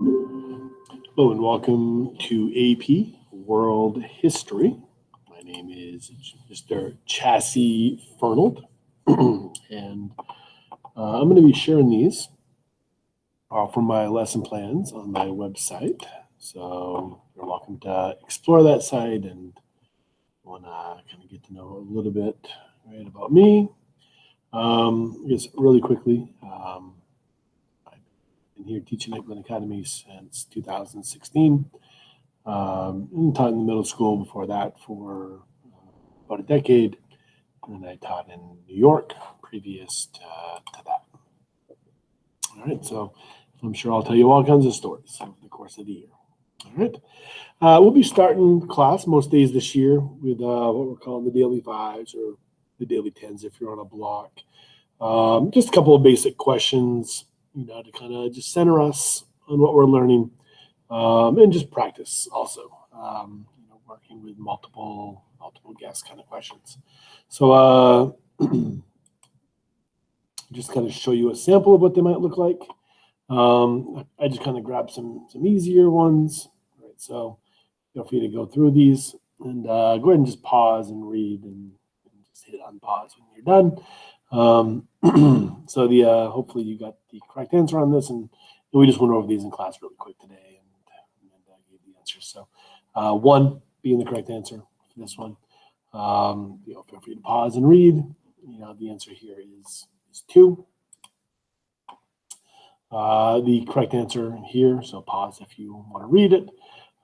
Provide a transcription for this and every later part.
Hello and welcome to AP World History. My name is Mr. Chasse-Fernald, and I'm going to be sharing these from my lesson plans on my website. So you're welcome to explore that site and want to kind of get to know a little bit about me. Just really quickly. Been here teaching at Glen Academy since 2016. And taught in the middle school before that for about a decade. And then I taught in New York previous to that. All right, so I'm sure I'll tell you all kinds of stories over the course of the year. All right, we'll be starting class most days this year with what we're calling the daily fives or the daily tens if you're on a block. Just a couple of basic questions, to kind of just center us on what we're learning, and just practice also, working with multiple guest kind of questions. So just kind of show you a sample of what they might look like. I just kind of grabbed some easier ones. Right, so feel free to go through these and go ahead and just pause and read and just hit unpause when you're done. So hopefully you got the correct answer on this, and we just went over these in class really quick today and gave the answers. So one being the correct answer for this one. Feel free to pause and read. The answer here is 2. The correct answer here, so pause if you want to read it.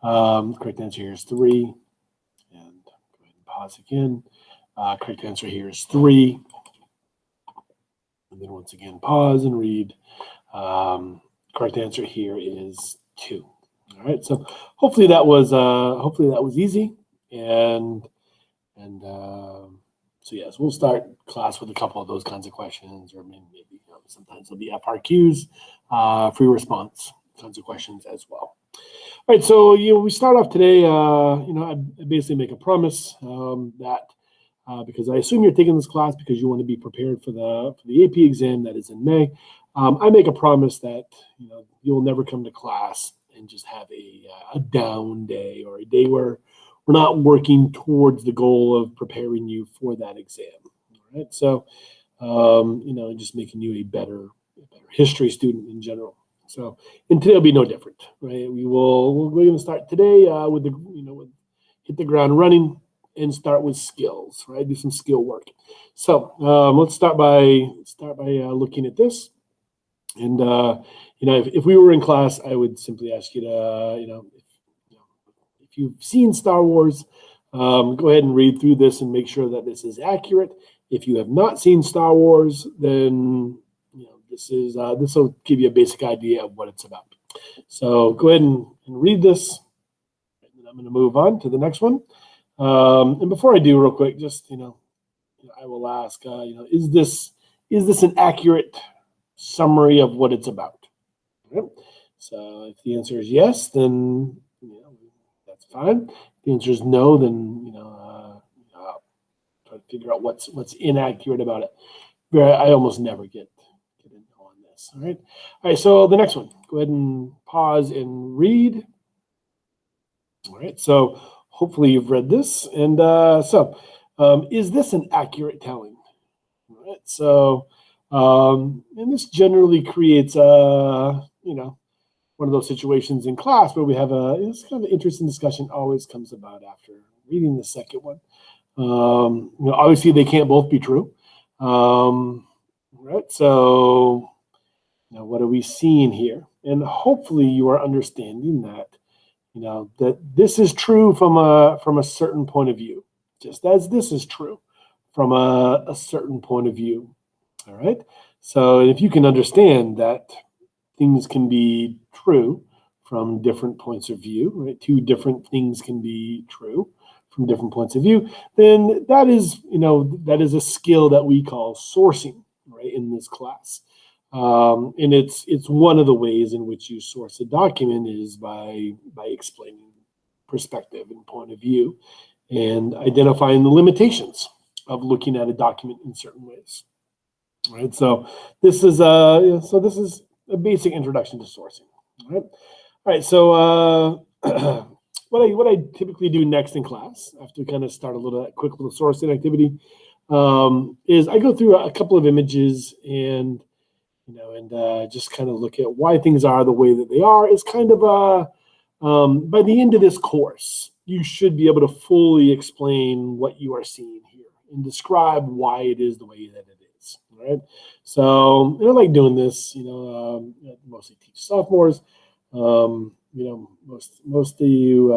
The correct answer here is 3. And go ahead and pause again. Correct answer here is 3. And then once again, pause and read. Correct answer here is 2. All right. So hopefully that was easy. And so yes, we'll start class with a couple of those kinds of questions, or maybe sometimes there'll be FRQs, free response kinds of questions as well. All right. So we start off today. I basically make a promise that. Because I assume you're taking this class because you want to be prepared for the AP exam that is in May. I make a promise that you'll never come to class and just have a down day or a day where we're not working towards the goal of preparing you for that exam. All right, so just making you a better history student in general. So, and today will be no different, right? We're going to start today with hit the ground running. And start with skills, right? Do some skill work. So let's start by looking at this. And if we were in class, I would simply ask you to, if you've seen Star Wars, go ahead and read through this and make sure that this is accurate. If you have not seen Star Wars, then this will give you a basic idea of what it's about. So go ahead and read this. And I'm going to move on to the next one. And before I do, real quick, just I will ask, is this an accurate summary of what it's about? Okay. So if the answer is yes, then that's fine. If the answer is no, then I'll try to figure out what's inaccurate about it. I almost never get on this. All right. So the next one, go ahead and pause and read. All right. So. Hopefully you've read this. And is this an accurate telling? All right, so, and this generally creates, one of those situations in class where we have it's kind of an interesting discussion always comes about after reading the second one. Obviously they can't both be true. Right, so, what are we seeing here? And hopefully you are understanding that that this is true from a certain point of view, just as this is true from a certain point of view. All right. So if you can understand that things can be true from different points of view, right? 2 different things can be true from different points of view, then that is a skill that we call sourcing, right, in this class. And it's one of the ways in which you source a document is by explaining perspective and point of view and identifying the limitations of looking at a document in certain ways. Right. So this is a basic introduction to sourcing. Right. right, so what I typically do next in class, after we kind of start a quick little sourcing activity, is I go through a couple of images and just kind of look at why things are the way that they are. It's kind of by the end of this course, you should be able to fully explain what you are seeing here and describe why it is the way that it is. Right. So I like doing this. Mostly teach sophomores. Most of you,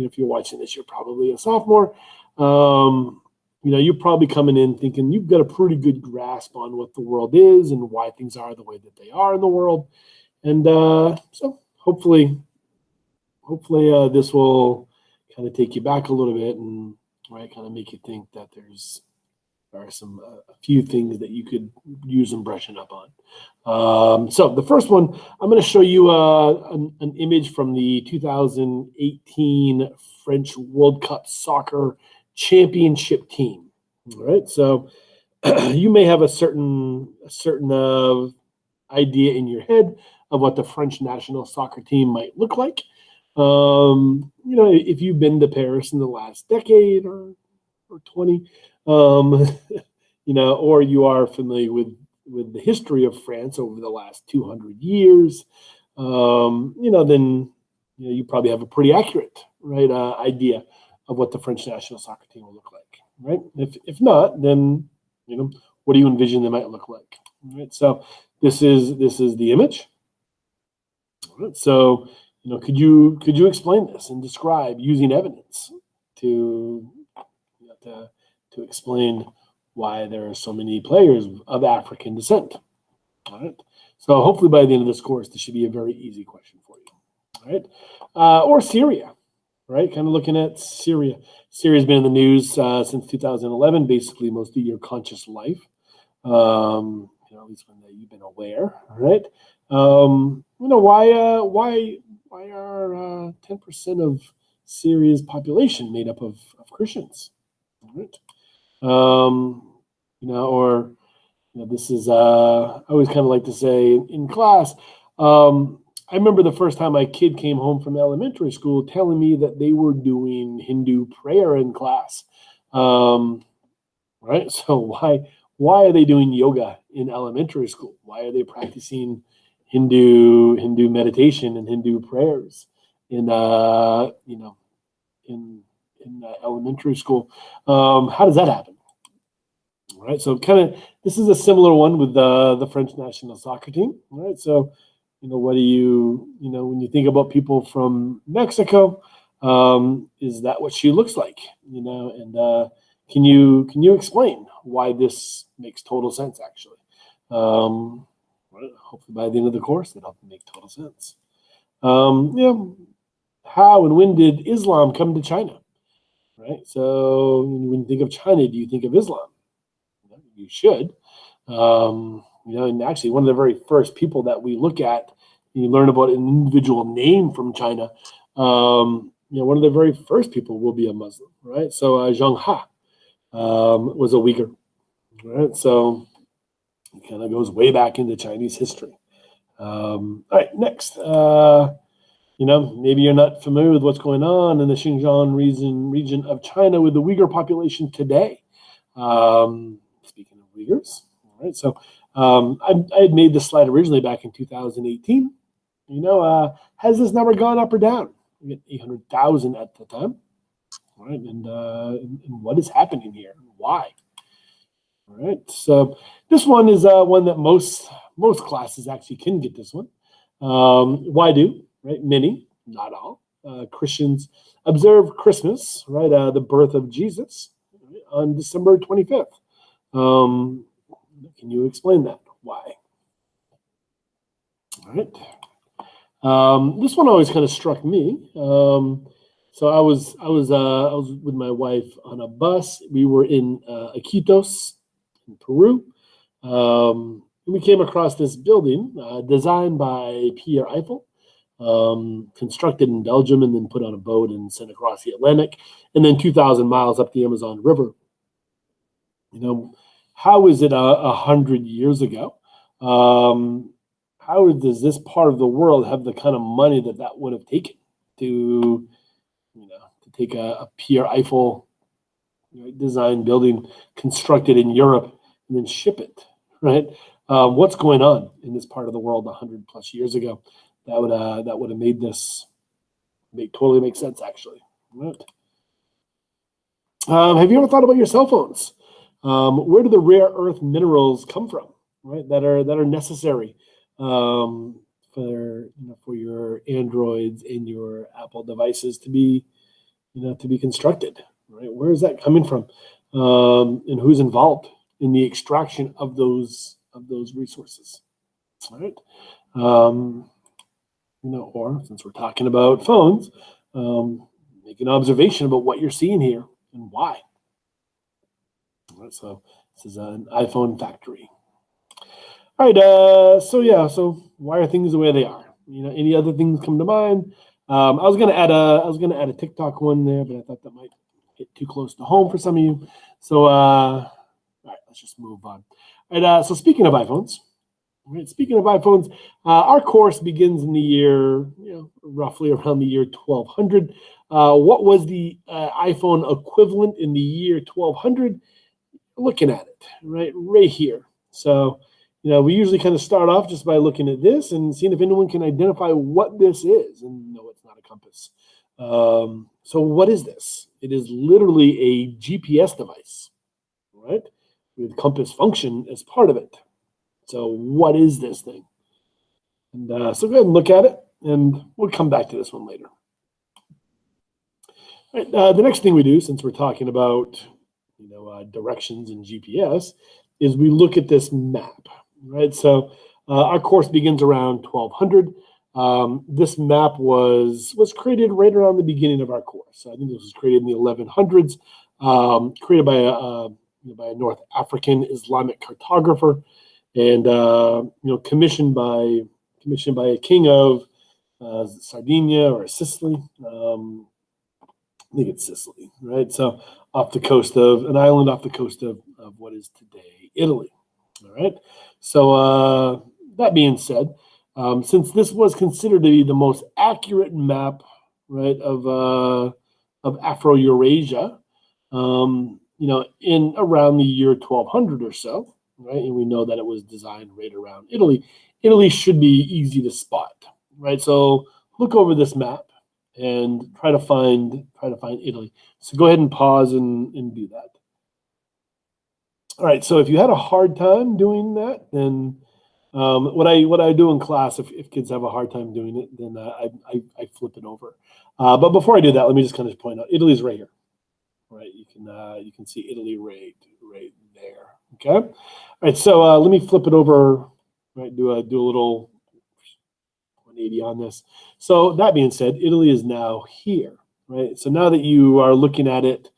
if you're watching this, you're probably a sophomore. You're probably coming in thinking you've got a pretty good grasp on what the world is and why things are the way that they are in the world. And so hopefully this will kind of take you back a little bit and kind of make you think that there are a few things that you could use and brushing up on. So the first one, I'm going to show you an image from the 2018 French World Cup soccer championship team. All right, so you may have a certain idea in your head of what the French national soccer team might look like. If you've been to Paris in the last decade or 20, or you are familiar with the history of France over the last 200 years, then you probably have a pretty accurate idea of what the French national soccer team will look like, right? If not, then what do you envision they might look like? Right. So this is the image. All right. So could you explain this and describe using evidence to explain why there are so many players of African descent? All right. So hopefully by the end of this course, this should be a very easy question for you. All right. Or Syria, right? Kind of looking at Syria. Syria's been in the news since 2011, basically most of your conscious life. At least when you've been aware, right? Why are 10% of Syria's population made up of Christians? Right? This is I always kind of like to say in class. I remember the first time my kid came home from elementary school telling me that they were doing Hindu prayer in class. Right? So why are they doing yoga in elementary school? Why are they practicing Hindu meditation and Hindu prayers in elementary school? How does that happen? All right, so this is a similar one with the French national soccer team. All right, so what do you when you think about people from Mexico, is that what she looks like? And can you explain why this makes total sense? Actually, hopefully by the end of the course, it'll make total sense. How and when did Islam come to China? Right. So when you think of China, do you think of Islam? You should. And actually, one of the very first people that we look at, you learn about an individual name from China. One of the very first people will be a Muslim, right? So Zheng Ha was a Uyghur, right? So it kind of goes way back into Chinese history. All right, next. Maybe you're not familiar with what's going on in the Xinjiang region of China with the Uyghur population today. Speaking of Uyghurs, all right. So I had made this slide originally back in 2018. Has this number gone up or down? We get 800,000 at the time. All right, and what is happening here? Why? All right, so this one is one that most classes actually can get this one. Why do, right? Many, not all, Christians observe Christmas, right? The birth of Jesus, right, on December 25th. Can you explain that? Why? All right. This one always kind of struck me. So I was with my wife on a bus. We were in Iquitos, in Peru. We came across this building designed by Pierre Eiffel, constructed in Belgium and then put on a boat and sent across the Atlantic, and then 2,000 miles up the Amazon River. How is it 100 years ago? how does this part of the world have the kind of money that would have taken to, to take a Pierre Eiffel design building constructed in Europe and then ship it, right? What's going on in this part of the world 100 plus years ago that would have made this totally make sense, actually, right? Have you ever thought about your cell phones? Where do the rare earth minerals come from, right? That are necessary for your Androids and your Apple devices to be constructed, right? Where is that coming from, and who's involved in the extraction of those resources, right? Or since we're talking about phones, make an observation about what you're seeing here and why. All right, so this is an iPhone factory. All right, so why are things the way they are? Any other things come to mind? I was gonna add a TikTok one there, but I thought that might hit too close to home for some of you. So all right, let's just move on. All right, so speaking of iPhones, right? Speaking of iPhones, our course begins in the year, roughly around the year 1200. What was the iPhone equivalent in the year 1200? Looking at it, right here. So, we usually kind of start off just by looking at this and seeing if anyone can identify what this is. And no, it's not a compass. So what is this? It is literally a GPS device, right? With compass function as part of it. So what is this thing? And so go ahead and look at it, and we'll come back to this one later. All right, the next thing we do, since we're talking about directions and GPS, is we look at this map, right? So our course begins around 1200. This map was created right around the beginning of our course. I think this was created in the 1100s, created by a North African Islamic cartographer, and commissioned by a king of Sardinia or Sicily. I think it's Sicily, right? So off the coast of an island off the coast of what is today Italy. All right. So that being said, since this was considered to be the most accurate map, right, of Afro-Eurasia, in around the year 1200 or so, right, and we know that it was designed right around Italy. Italy should be easy to spot, right? So look over this map and try to find Italy. So go ahead and pause and do that. All right. So if you had a hard time doing that, then what I do in class, if kids have a hard time doing it, then I flip it over. But before I do that, let me just kind of point out Italy's right here, right? You can see Italy right there. Okay. All right. So let me flip it over. Right. Do a little 180 on this. So that being said, Italy is now here, right? So now that you are looking at it,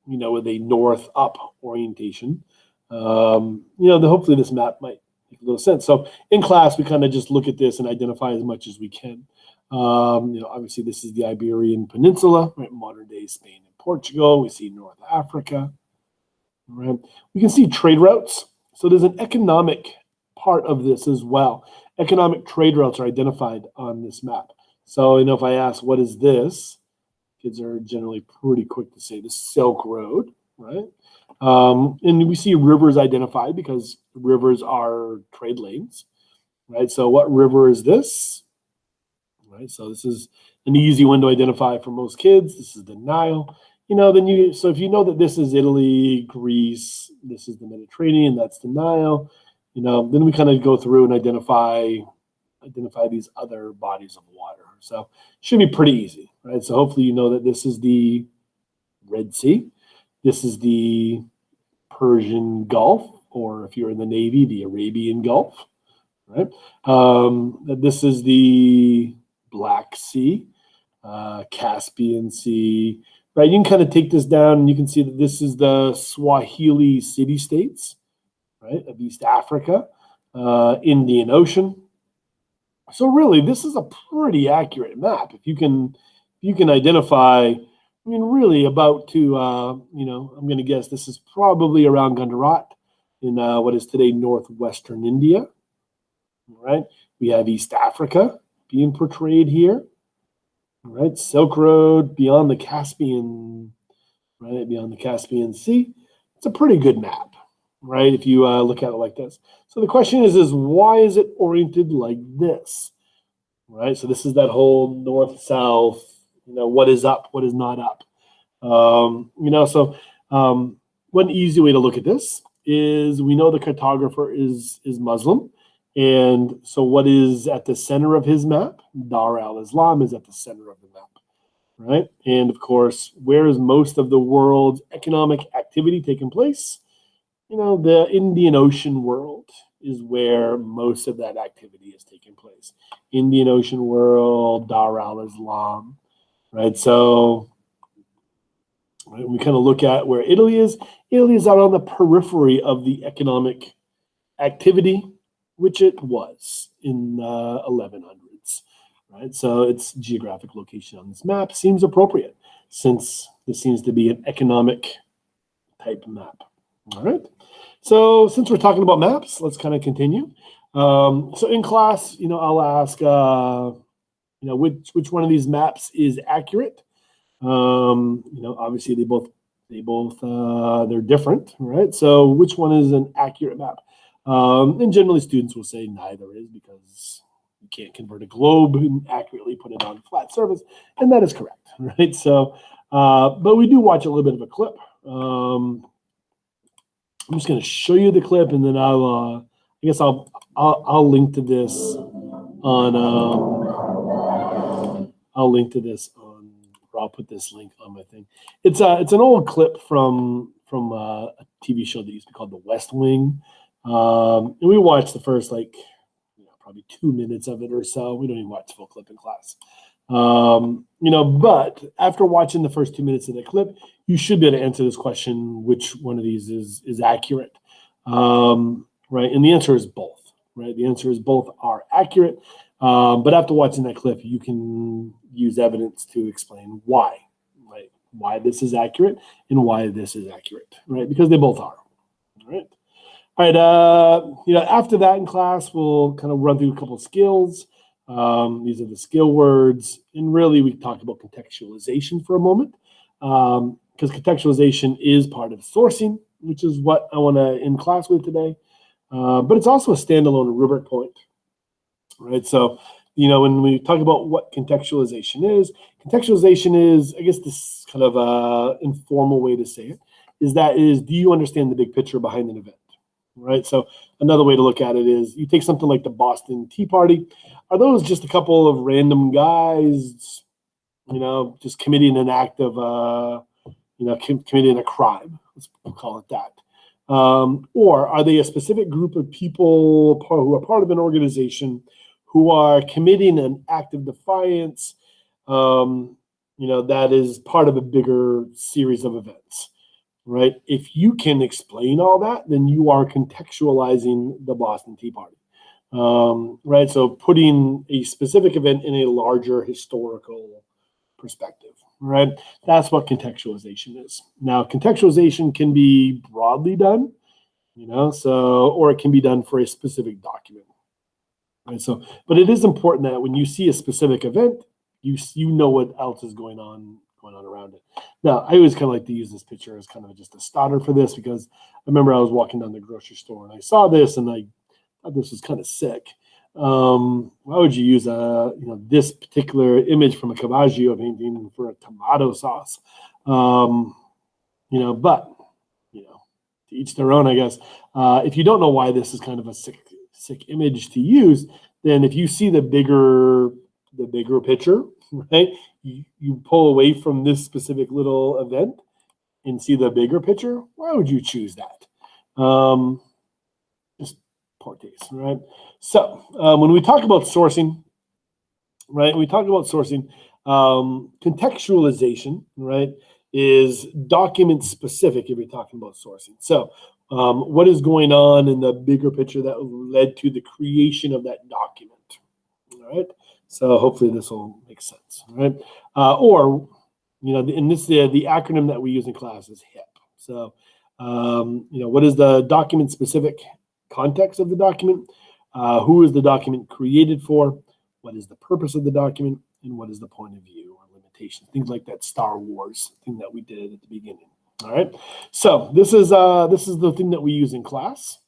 with a north up orientation, hopefully this map might make a little sense. So in class, we kind of just look at this and identify as much as we can. Obviously this is the Iberian Peninsula, right? Modern day Spain and Portugal. We see North Africa, right? We can see trade routes. So there's an economic part of this as well. Economic trade routes are identified on this map. So, if I ask, what is this? Kids are generally pretty quick to say the Silk Road, right? And we see rivers identified because rivers are trade lanes, right? So what river is this? Right, so this is an easy one to identify for most kids. This is the Nile. So if you know that this is Italy, Greece, this is the Mediterranean, that's the Nile, then we kind of go through and identify these other bodies of water. So it should be pretty easy, right? So hopefully you know that this is the Red Sea. This is the Persian Gulf, or if you're in the Navy, the Arabian Gulf, right? This is the Black Sea, Caspian Sea, right? You can kind of take this down and you can see that this is the Swahili city-states, right, of East Africa, Indian Ocean. So really, this is a pretty accurate map. If you can identify, really about to, I'm going to guess this is probably around Gujarat in what is today northwestern India, right? We have East Africa being portrayed here, right? Silk Road beyond the Caspian, right? Beyond the Caspian Sea. It's a pretty good map, right? If you look at it like this. So the question is why is it oriented like this, right? So this is that whole north-south, what is up, what is not up. One easy way to look at this is we know the cartographer is Muslim. And so what is at the center of his map? Dar al-Islam is at the center of the map, right? And of course, where is most of the world's economic activity taking place? The Indian Ocean world is where most of that activity is taking place. Indian Ocean world, Dar al-Islam, right? So we kind of look at where Italy is. Italy is out on the periphery of the economic activity, which it was in the 1100s, right? So its geographic location on this map seems appropriate since this seems to be an economic type map, all right? So since we're talking about maps, let's kind of continue. So in class, I'll ask, which one of these maps is accurate? Obviously they're different, right? So which one is an accurate map? And generally students will say neither is because you can't convert a globe and accurately put it on a flat surface, and that is correct, right? So, but we do watch a little bit of a clip. I'm just going to show you the clip, and then I'll link to this on. Or I'll put this link on my thing. It's an old clip from a TV show that used to be called The West Wing, and we watched the first probably 2 minutes of it or so. We don't even watch the full clip in class. But after watching the first 2 minutes of the clip, you should be able to answer this question: which one of these is accurate? Right, and the answer is both. Right, the answer is both are accurate. But after watching that clip, you can use evidence to explain why, right? Why this is accurate and why this is accurate, right? Because they both are. All right. All right. After that in class, we'll kind of run through a couple of skills. These are the skill words, and really we talk about contextualization for a moment, because contextualization is part of sourcing, which is what I want to end class with today. But it's also a standalone rubric point, right? So, when we talk about what contextualization is, I guess this kind of informal way to say it, do you understand the big picture behind an event? Right. So another way to look at it is you take something like the Boston Tea Party. Are those just a couple of random guys, just committing an act of, committing a crime? Let's call it that. Or are they a specific group of people who are part of an organization who are committing an act of defiance, that is part of a bigger series of events? Right? If you can explain all that, then you are contextualizing the Boston Tea Party. Right? So putting a specific event in a larger historical perspective, right? That's what contextualization is. Now, contextualization can be broadly done, or it can be done for a specific document. Right? So, but it is important that when you see a specific event, you know what else is going on around it. Now, I always kind of like to use this picture as kind of just a starter for this, because I remember I was walking down the grocery store and I saw this and I thought this was kind of sick. Why would you use this particular image from a Caravaggio painting for a tomato sauce? But to each their own, I guess. If you don't know why this is kind of a sick image to use, then if you see the bigger picture, right? You pull away from this specific little event and see the bigger picture. Why would you choose that? Just poor taste, right? So when we talk about sourcing, right? Contextualization, right, is document specific if you're talking about sourcing. So what is going on in the bigger picture that led to the creation of that document, all right? So hopefully this will make sense, right? And this the acronym that we use in class is H.I.P.P. So, what is the document specific context of the document? who is the document created for, what is the purpose of the document, and what is the point of view or limitation. Things like that Star Wars thing that we did at the beginning. All right. So this is the thing that we use in class.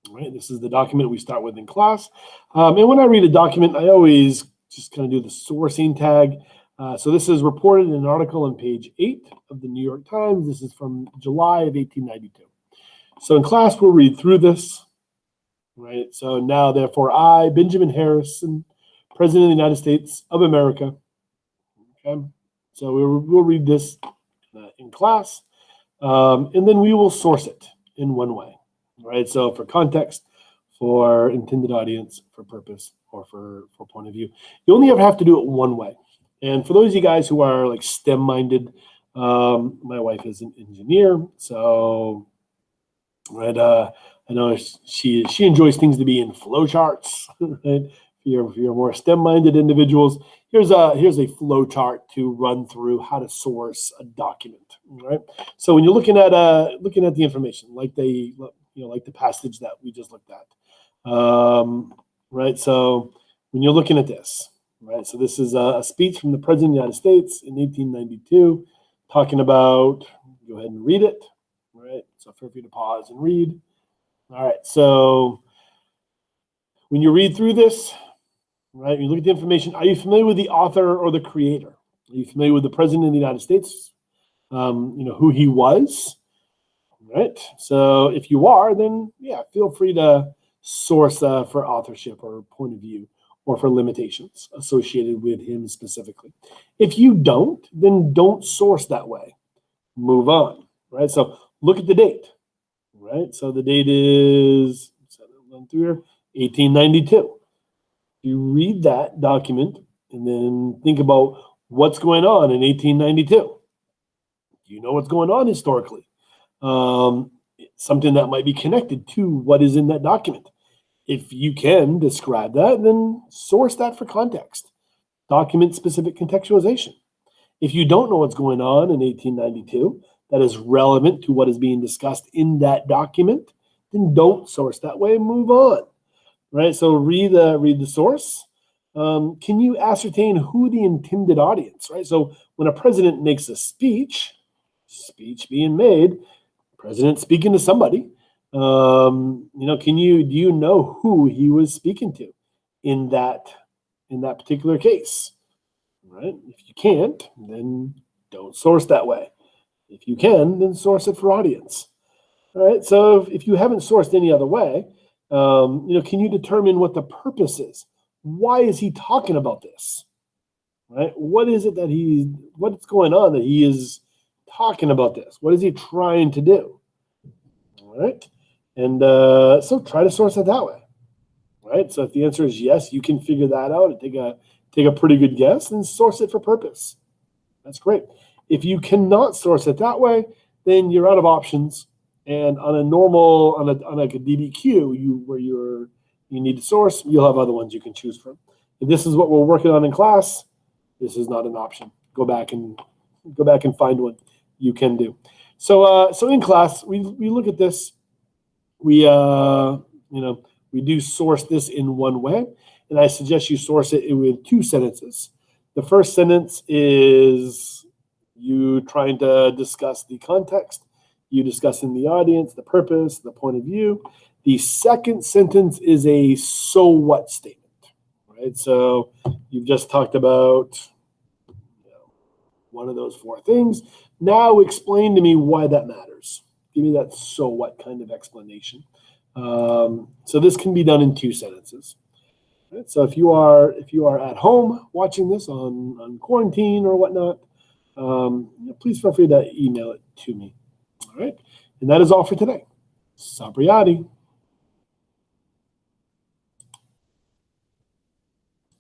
All right. This is the document we start with in class. And when I read a document, I always just kind of do the sourcing tag. So this is reported in an article on page 8 of the New York Times. This is from July of 1892. So in class, we'll read through this. Right. So now, therefore, I, Benjamin Harrison, President of the United States of America. Okay. So we'll read this in class, and then we will source it in one way. Right. So for context, for intended audience, for purpose, or for point of view, you only ever have to do it one way. And for those of you guys who are like STEM-minded, my wife is an engineer, so right. I know she enjoys things to be in flowcharts. Right? If you're more STEM-minded individuals, here's a flow chart to run through how to source a document. Right. So when you're looking at the information, like the passage that we just looked at, right. So when you're looking at this, right. So this is a speech from the President of the United States in 1892, talking about. Go ahead and read it. Right. So feel free to pause and read. All right, so when you read through this, right, you look at the information, are you familiar with the author or the creator? Are you familiar with the President of the United States? Who he was, right? So if you are, then yeah, feel free to source for authorship or point of view or for limitations associated with him specifically. If you don't, then don't source that way. Move on, right? So look at the date. Right, so the date is 1892. You read that document and then think about what's going on in 1892. Do you know what's going on historically? Something that might be connected to what is in that document. If you can describe that, then source that for context. Document-specific contextualization. If you don't know what's going on in 1892, that is relevant to what is being discussed in that document, then don't source that way. Move on, right? So read the source. Can you ascertain who the intended audience, right? So when a president makes a speech being made, president speaking to somebody, do you know who he was speaking to in that particular case, right? If you can't, then don't source that way. If you can, then source it for audience. All right. So if you haven't sourced any other way, can you determine what the purpose is? Why is he talking about this? Right. What is it what's going on that he is talking about this? What is he trying to do? All right. And so try to source it that way. Right. So if the answer is yes, you can figure that out and take a pretty good guess and source it for purpose. That's great. If you cannot source it that way, then you're out of options. And on a DBQ, you need to source, you'll have other ones you can choose from. If this is what we're working on in class, this is not an option. Go back and find one you can do. So in class, we look at this. We do source this in one way, and I suggest you source it with 2 sentences. The first sentence is you trying to discuss the context, you discussing the audience, the purpose, the point of view. The second sentence is a so what statement, right? So you've just talked about one of those 4 things. Now explain to me why that matters. Give me that so what kind of explanation. So this can be done in 2 sentences. Right? So if you are at home watching this on quarantine or whatnot, please feel free to email it to me. All right. And that is all for today. Sapriati.